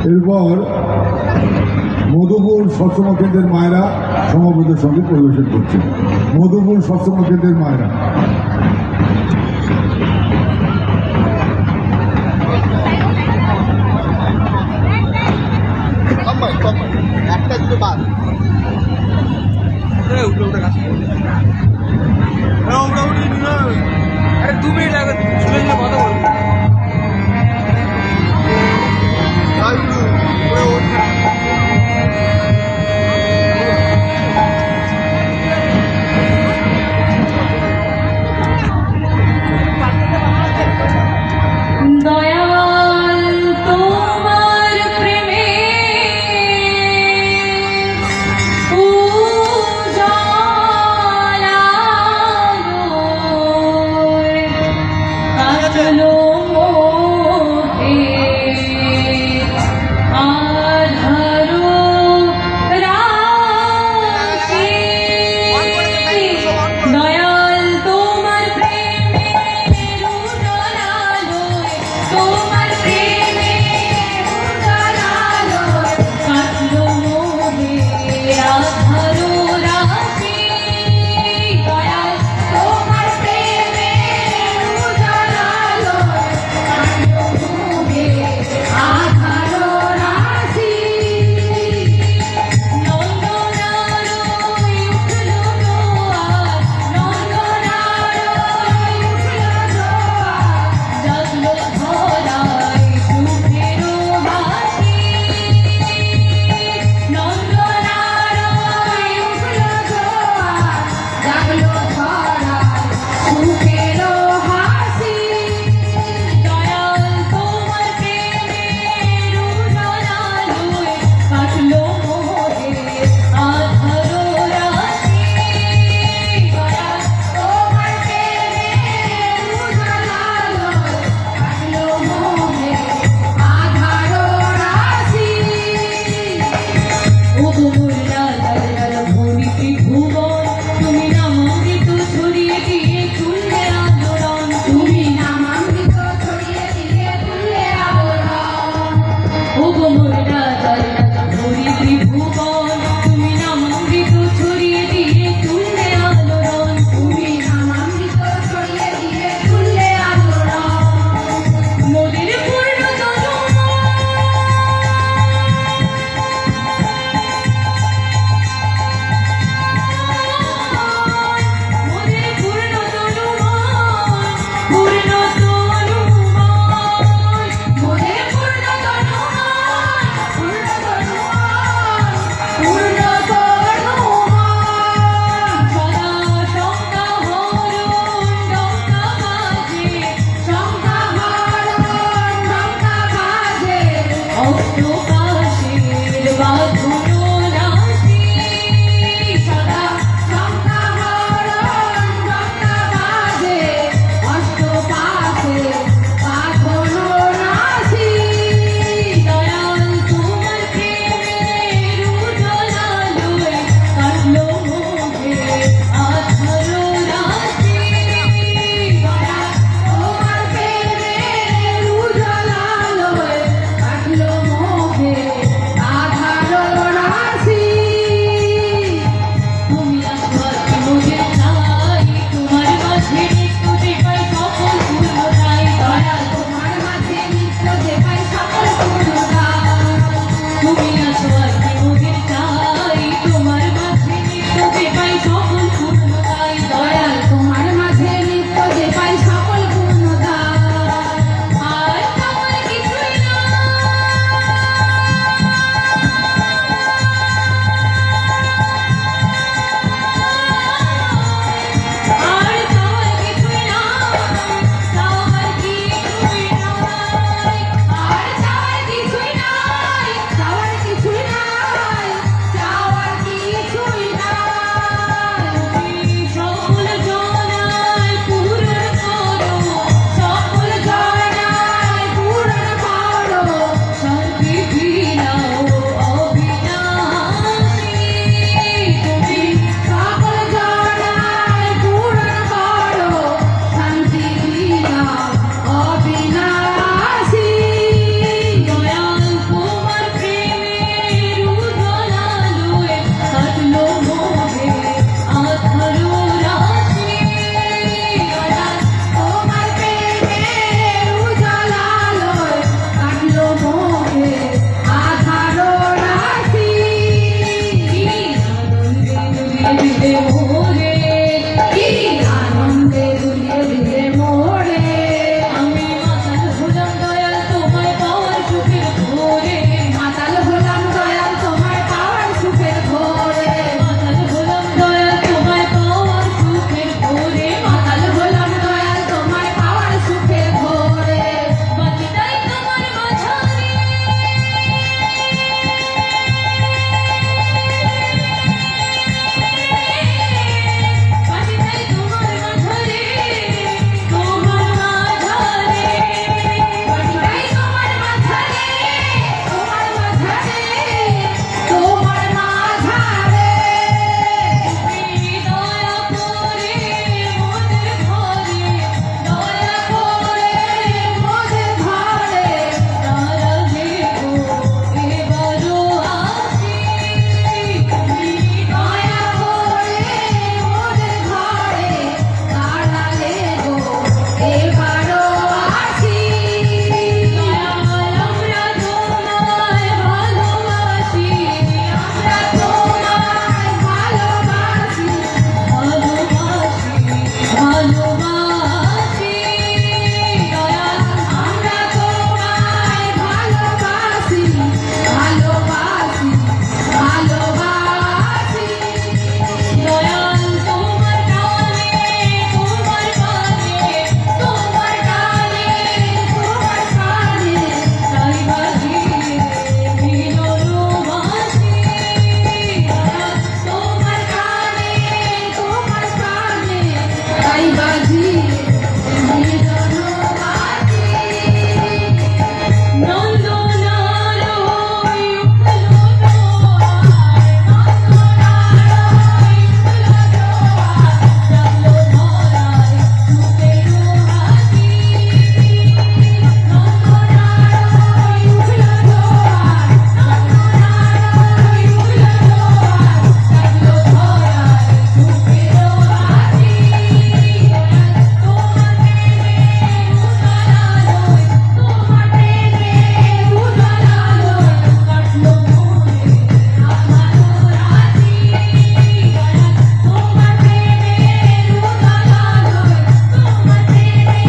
এরপর মধুপুর সৎসঙ্গ কেন্দ্রের মায়েরা সমবেতের সঙ্গে পরিবেশন করছে। মধুপুর সৎসঙ্গ কেন্দ্রের মায়েরা একটা দুটো বাদ আরে 2 মিনিট আগে চলে গিয়ে কথা বলবো। দয়াল তোমার প্রেমে উজালালোয় মোরে কি আনন্দে দুলিয়ে দিলে মোরে আমি মাতাল হলাম দয়াল তোমায় পাওয়ার সুখের ভোরে মাতাল হলাম দয়াল তোমায় পাওয়ার সুখের ভোরে মাতাল হলাম দয়াল তোমায় পাওয়ার সুখের ভোরে মাতাল হলাম দয়াল তোমায় পাওয়ার সুখের ভোরে বাকিটাই তোমার মাঝারে বাকিটাই তোমার মাঝারে তোমার মাঝারে বাকিটাই তোমার মাঝারে তোমার মাঝারে তোমার মাঝারে তুমি দয়া করে মোদের ঘরে দয়া করে মোদের ঘরে তারা দেখো এবারও আসি তুমি দয়া করে মোদের ঘরে তারা দেখো এবারও আসি দয়াল আমরা তোমায় ভালোবাসি আমরা তোমায় ভালোবাসি ভালোবাসি দয়াল আমরা তোমায় ভালোবাসি ভালোবাসি ভালোবাসি দয়াল তোমার গানে তোমার গানে তোমার গানে তোমার গানে তাই বাজিয়ে বিনোবাসি দয়াল তোমার গানে তোমার গানে তাই বাজিয়ে বিনোবাসি নন্দনারায় উঠলো নন্দনারায় উঠলো জাগলো ধরায় সুখের হাসি নন্দনারায় উঠলো নন্দনারায় উঠলো জাগলো ধরায় সুখের হাসি তোমার প্রেমে উদারালোয় কাটলো মোরে আমারও রাতি তোমার প্রেমে উদারালোয় তোমার প্রেমে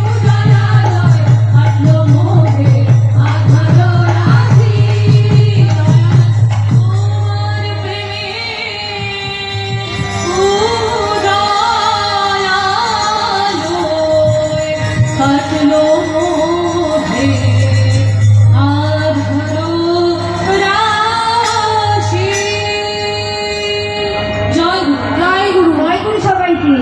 উদারালোয় কাটলো মোরে আমারও রাতি তোমার প্রেমে উদারালোয় কাটলো মোরে আধারো রাশি জয় গুরু সবাইকে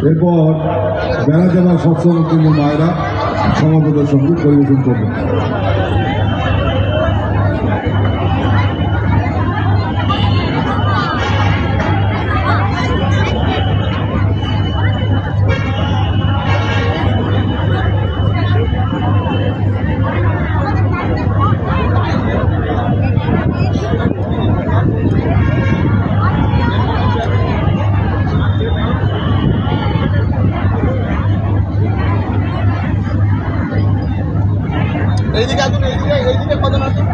এরপর বেড়া যাওয়ার সৎসঙ্গ কেন্দ্র মায়েরা সমাবেত সঙ্গীত পরিবেশন করবেন। এইদিকে আসুন, এইদিকে কজন আসুন।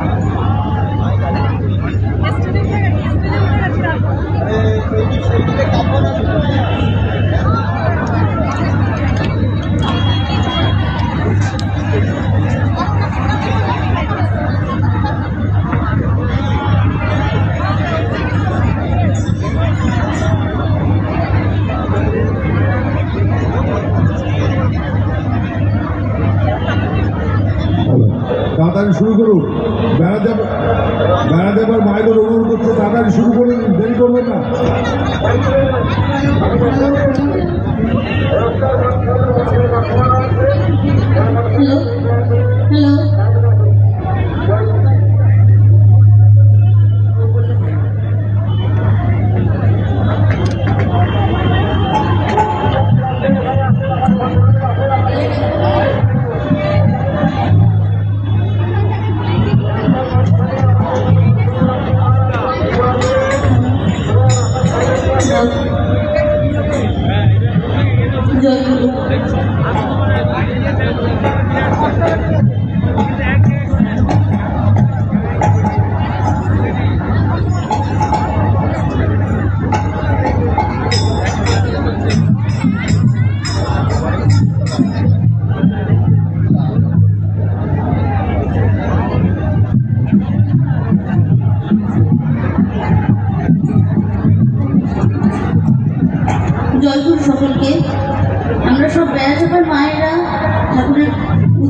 এইদিকে কাপড় আসুন। তাড়াতাড়ি শুরু করুন। বেড়া দেবার মায়েদের অনুরোধ করছে, তাড়াতাড়ি শুরু করুন, দেরি করবেন না। হ্যালো হ্যালো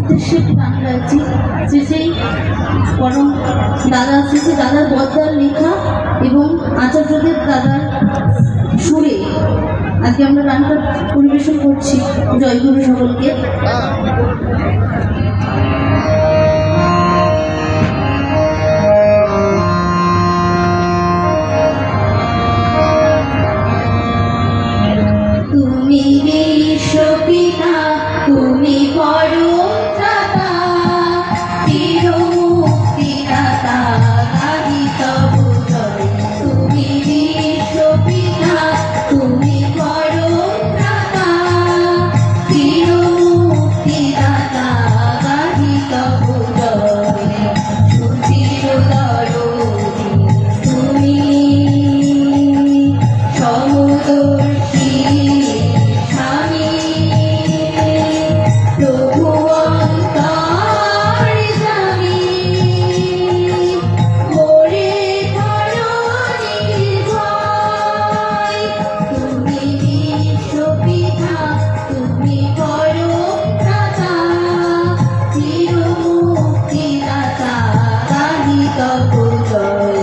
উদ্দেশ্যে একটি গান গাইছি, শ্রী শ্রী পরম দাদা, শ্রী শ্রী দাদার বদ্দার লেখা এবং আচার্যদেব দাদার সুরে আজকে আমরা গানটা পরিবেশন করছি। জয়গুরু সকলকে। তুমি বিশ্বপিতা, তুমি পরম ত্রাতা, চির মুক্তিদাতা, গাহি তব জয়। তুমি বিশ্বপিতা, তুমি পরম ত্রাতা, চির মুক্তিদাতা, গাহি তব জয়। সুচির দরদি তুমি, সমদর্শী স্বামী, প্রভু অন্তর্যামী, মোরে ধরণীর ভয়। তুমি বিশ্বপিতা, তুমি পরম ত্রাতা, চির মুক্তিদাতা, গাহি তব জয়।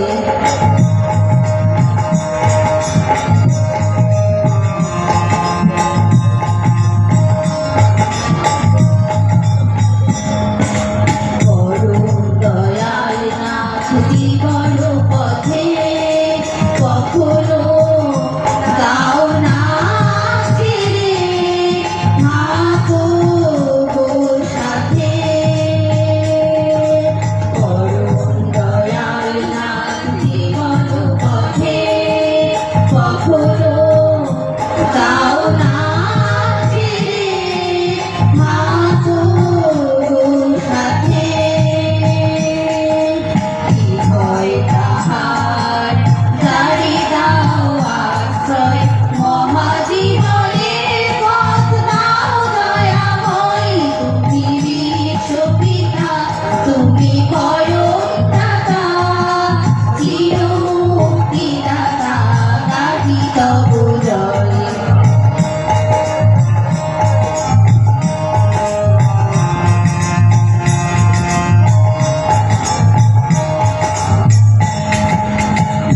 পরম দয়াল নাথ জীবন পথে, কখনো গাও না ছেড়ে, থাকো গো সাথে। পরম দয়াল নাথ জীবন পথে, কখনো গাও না ছেড়ে, থাকো গো সাথে। কি হয় তাহার জারি দাও আশ্রয়, মহাজীবনের পথ দাও দয়াময়। তুমি বিশ্বপিতা, তুমি পরম ত্রাতা, চির মুক্তিদাতা, গাহি তব জয়।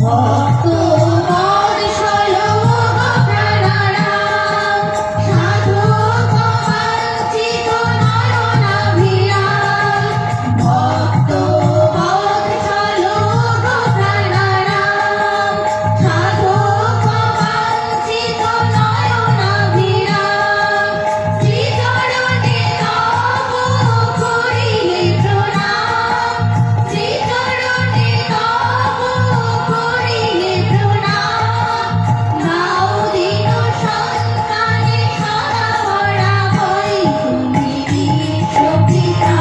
ভক্ত বৎসল প্রাণারাম, সাধক বাঞ্ছিত নয়নাভিরাম। ভক্ত বৎসল প্রাণারাম, সাধক বাঞ্ছিত নয়নাভিরাম। শ্রীচরণে তব করিলে প্রণাম, শ্রীচরণে তব করিলে প্রণাম। নাও দিন সন্তানে সদা ভরা ভয়। তুমি বিশ্বপিতা,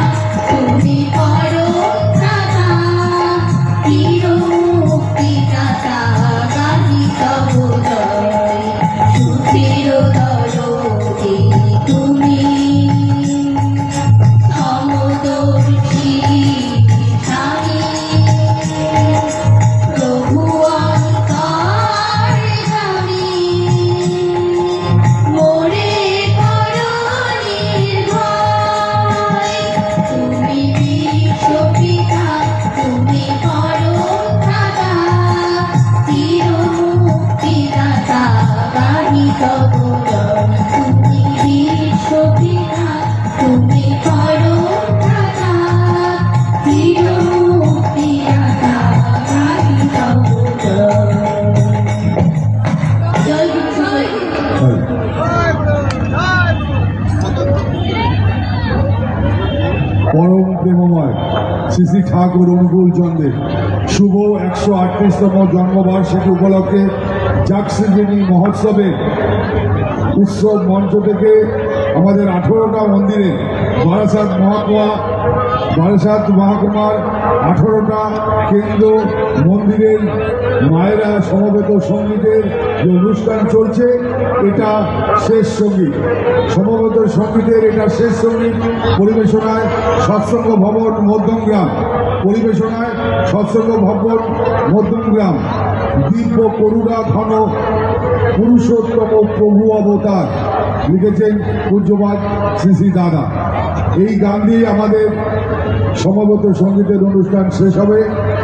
তুমি পরম ত্রাতা, চির মুক্তিদাতা, গাহি তব জয়। সুচির দরদি তুমি, সমদর্শী স্বামী, প্রভু অন্তর্যামী, মোরে ধরণীর ভয়। তুমি বিশ্বপিতা, তুমি পরম ত্রাতা, চির মুক্তিদাতা, গাহি তব জয়। তুমি বিশ্বপিতা, তুমি পরম ত্রাতা, চির মুক্তিদাতা, গাহি তব জয়। জয় গুরু সকলকে। পরম প্রেমময় শ্রী শ্রী ঠাকুর অনুকূল চন্দ্রের শুভ 138তম জন্মবার্ষিকী উপলক্ষে জাগসিংহিনী মহোৎসবের উৎসব মঞ্চ থেকে আমাদের 18টা মন্দিরে বারাসাত মহকুমার 18টা কেন্দ্র মন্দিরের মায়েরা সমবেত সঙ্গীতের যে অনুষ্ঠান চলছে, এটা শেষ সঙ্গীত। সমবেত সঙ্গীতের এটা শেষ সঙ্গীত। পরিবেশনায় সৎসঙ্গ ভবন মধ্যমগ্রাম, পরিবেশনায় সৎসঙ্গ ভবন মধ্যমগ্রাম। দিব্য করুণা ঘন পুরুষোত্তম প্রভু অবতার লিখেছেন পূজ্যপাদ শ্রী শ্রী দাদা। এই গান দিয়ে আমাদের সমবেত সঙ্গীতের অনুষ্ঠান শেষ হবে।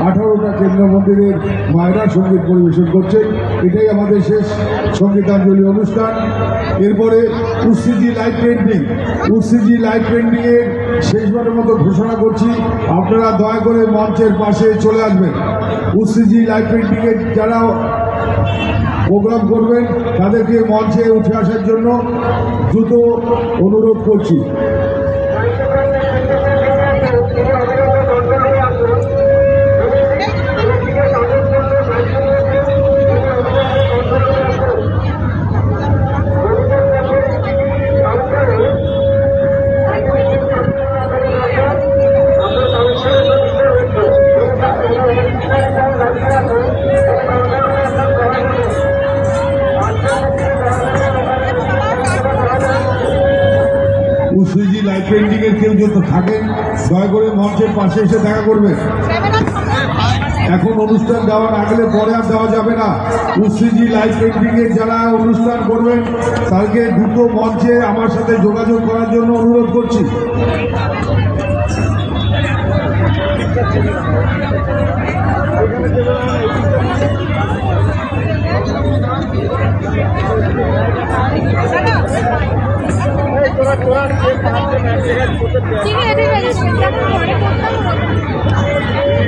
18টা কেন্দ্র মন্দিরের মায়েরা সঙ্গীত পরিবেশন করছে। এটাই আমাদের শেষ সঙ্গীতাঞ্জলি অনুষ্ঠান। এরপরে উসিজি লাইভ পেন্টিং, উসিজি লাইভ পেন্টিংয়ের শেষবারের মতো ঘোষণা করছি, আপনারা দয়া করে মঞ্চের পাশে চলে আসবেন। উসিজি লাইভ পেন্টিংয়ের যারা প্রোগ্রাম করবেন তাদেরকে মঞ্চে উঠে আসার জন্য দ্রুত অনুরোধ করছি। উসিজি লাইভ পেন্টিং এর কেউ যত থাকেন দয়া করে মঞ্চের পাশে এসে দেখা করবেন। এখন অনুষ্ঠান দেওয়া না গেলে পরে আর দেওয়া যাবে না। উসিজি লাইভ পেন্টিং এর যারা অনুষ্ঠান করবেন তাদেরকে দ্রুত মঞ্চে আমার সাথে যোগাযোগ করার জন্য অনুরোধ করছি। ঠিক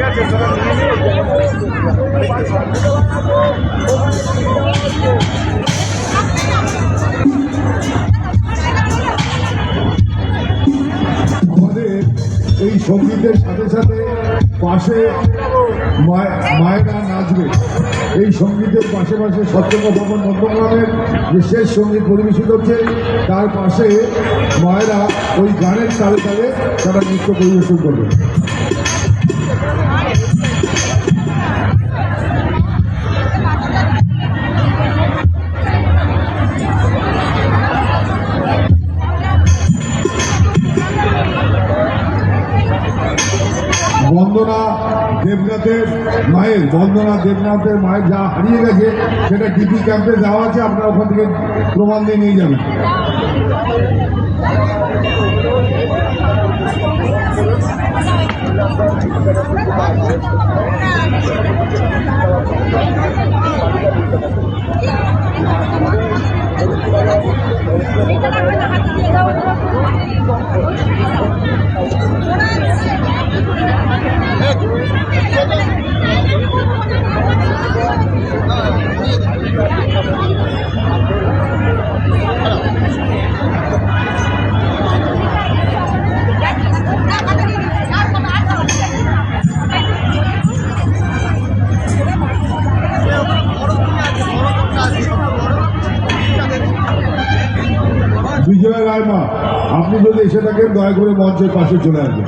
আছে পরে আমাদের এই সঙ্গীতের সাথে সাথে পাশে মায়েরা নাচবে। এই সঙ্গীতের পাশে পাশে সত্যঙ্গ ভবন নন্দগ্রামের যে শেষ সঙ্গীত পরিবেশিত হচ্ছে তার পাশে মায়েরা ওই গানের তালে তালে তারা নৃত্য পরিবেশন করবে। বন্দনা দেবনাথের মায়ের যা হারিয়ে গেছে সেটা ডিপি ক্যাম্পে দেওয়া আছে, আপনারা ওখান থেকে প্রমাণ দিয়ে নিয়ে যাবেন। বিজয় রায়মা, আপনি যদি এসে থাকেন দয়া করে মঞ্চের পাশে চলে আসবেন।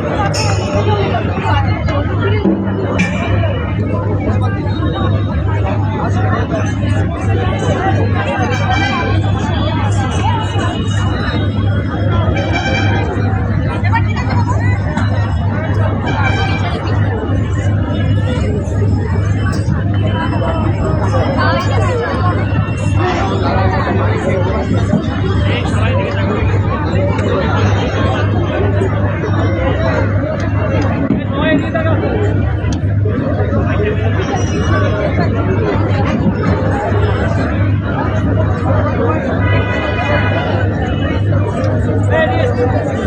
Hey,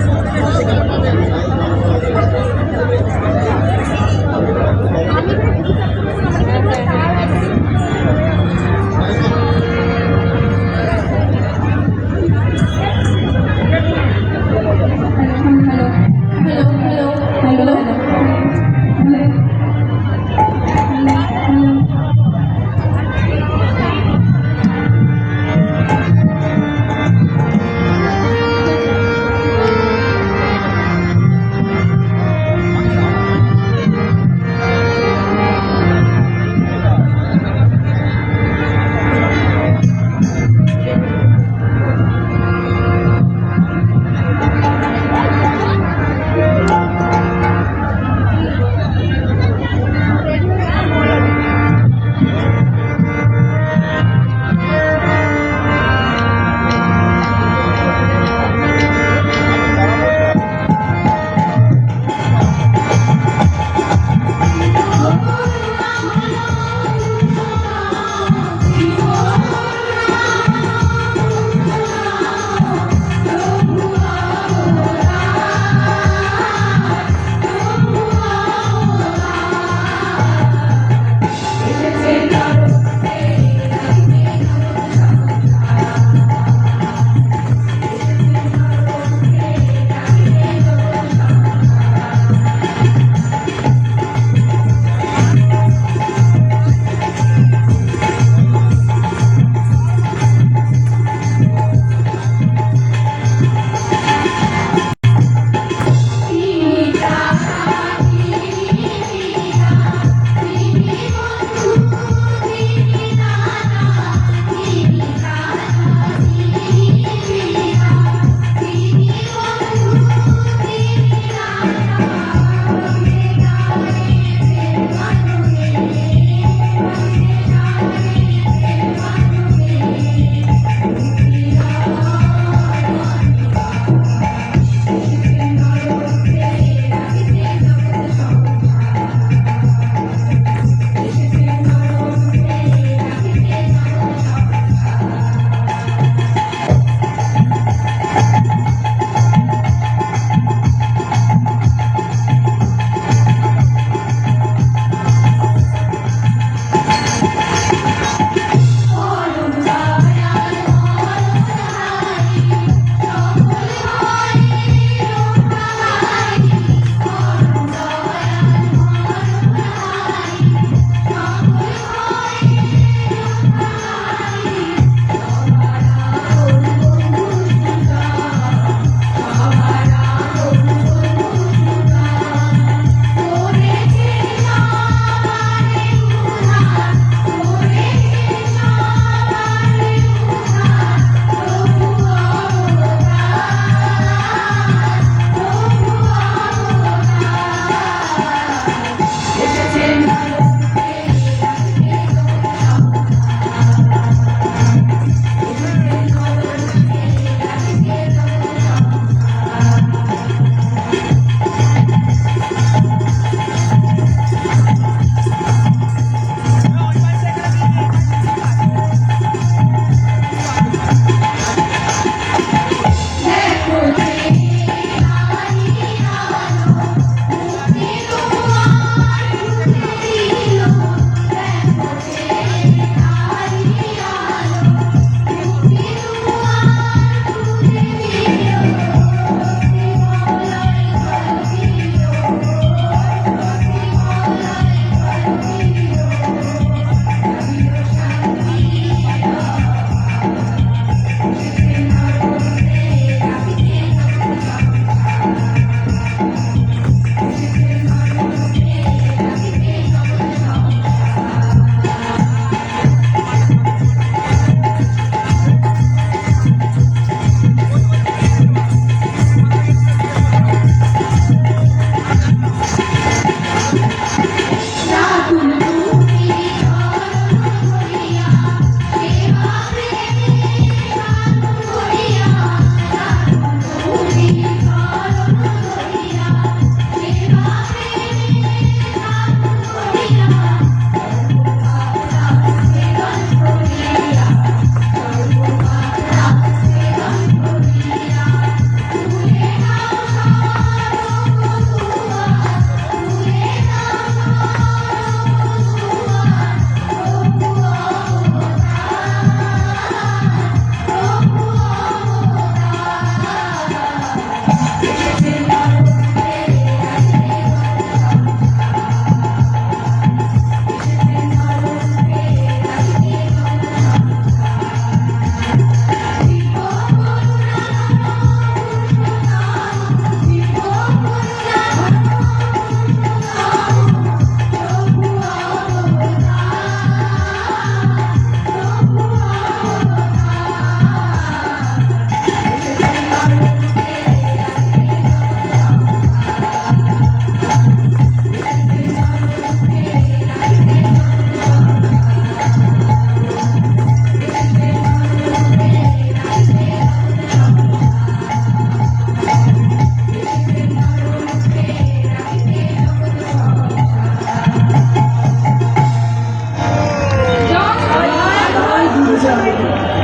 হয়ে গেছে।